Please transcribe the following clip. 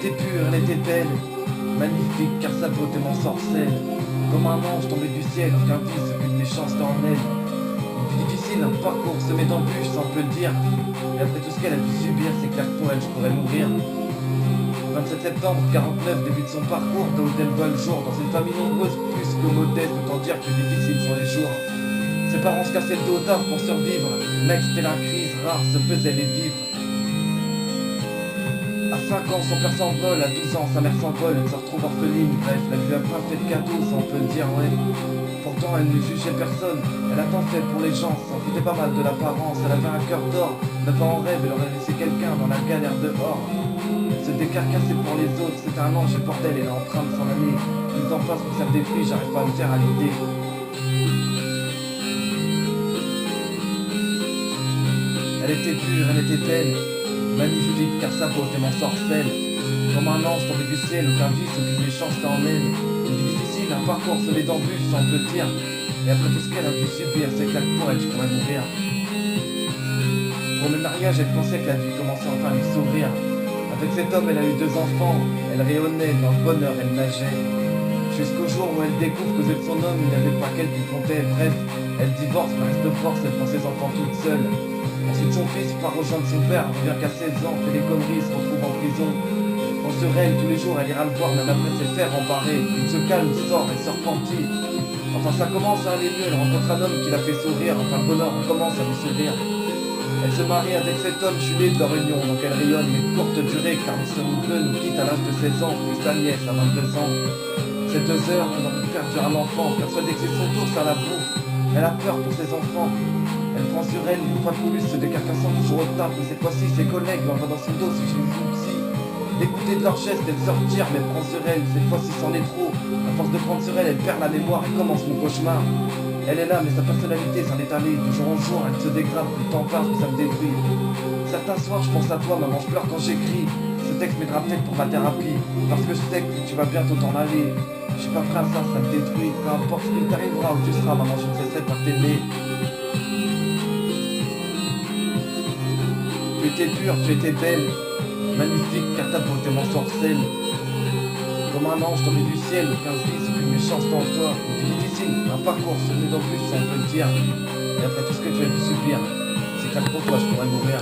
était pure, elle était belle, magnifique car sa beauté m'ensorcelle. Comme un ange tombé du ciel, aucun vice, aucune méchanceté en elle. Une vie difficile, un parcours semé d'embûches, ça on peut le dire. Et après tout ce qu'elle a dû subir, c'est clair que pour elle je pourrais mourir. 27 septembre 49 débute son parcours, de où elle voit le jour, dans une famille nombreuse, plus que modeste, autant dire plus difficile sont les jours. Ses parents se cassaient le dos tard pour survivre, mec c'était la crise, rare se faisait les vivre. À 5 ans, son père s'envole, à 12 ans, sa mère s'envole, elle se retrouve orpheline, bref, la vie a pas fait de cadeaux, ça on peut le dire, ouais. Pourtant, elle ne jugeait personne, elle a tant fait pour les gens, s'en foutait pas mal de l'apparence, elle avait un cœur d'or, 9 ans en rêve, elle aurait laissé quelqu'un dans la galère dehors. Elle se décarcassait pour les autres, c'était un ange et bordel, elle est en train de s'en aller. Plus d'en face que ça me détruit, j'arrive pas à me faire à l'idée. Elle était pure, elle était belle, magnifique car sa beauté m'ensorcelle. Comme un ange tombé du ciel, aucun vice, aucune méchanceté en elle. Une vie difficile, un parcours semé d'embûches, ça on peut le dire. Et après tout ce qu'elle a dû subir, c'est clair que pour elle je pourrais mourir. Pour le mariage, elle pensait que la vie commençait enfin à lui s'ouvrir. Avec cet homme, elle a eu 2 enfants, elle rayonnait, dans le bonheur, elle nageait. Jusqu'au jour où elle découvre que de son homme, il n'y avait pas qu'elle qui comptait. Bref, elle divorce, mais reste de force, elle prend ses enfants toute seule. Ensuite son fils part rejoindre son père, revient qu'à 16 ans, fait des conneries, se retrouve en prison. On se règle tous les jours, elle ira le voir, même après ses fers embarrés. Il se calme, sort et se repentit. Enfin ça commence à aller mieux, elle rencontre un homme qui la fait sourire, enfin le bonheur commence à lui sourire. Elle se marie avec cet homme, je suis né de leur union, donc elle rayonne, mais de courte durée, car le second bleu nous quitte à l'âge de 16 ans, puis sa nièce à 22 ans. Ces 2 heures qu'on aurait pu perdre un enfant, persuadée que c'est son tour, ça la bouffe. Elle a peur pour ses enfants. Elle prend sur elle une fois de plus, se décarcassant toujours au table, mais cette fois-ci ses collègues l'envoient dans son dos si je les psy. D'écouter de leur geste et de sortir, mais elle prend sur elle, cette fois-ci c'en est trop. À force de prendre sur elle, elle perd la mémoire et commence mon cauchemar. Elle est là, mais sa personnalité s'en est allée. De jour en jour, elle se dégrade, plus le temps passe, plus ça me détruit. Certains soirs, je pense à toi, maman, je pleure quand j'écris. Ce texte m'aidera peut-être pour ma thérapie, parce que je sais que tu vas bientôt t'en aller. Je suis pas prêt à ça, ça me détruit. Peu importe ce qu'il t'arrivera, où tu seras, maman, je ne cesserai pas de t'aimer. Tu étais pure, tu étais belle, magnifique car ta beauté m'ensorcelle. Comme un ange tombé du ciel, aucun vice, aucune méchanceté en toi. Une vie difficile, un parcours semé d'embûches, ça on peut le dire. Et après tout ce que tu as dû subir, c'est clair que pour toi je pourrais mourir.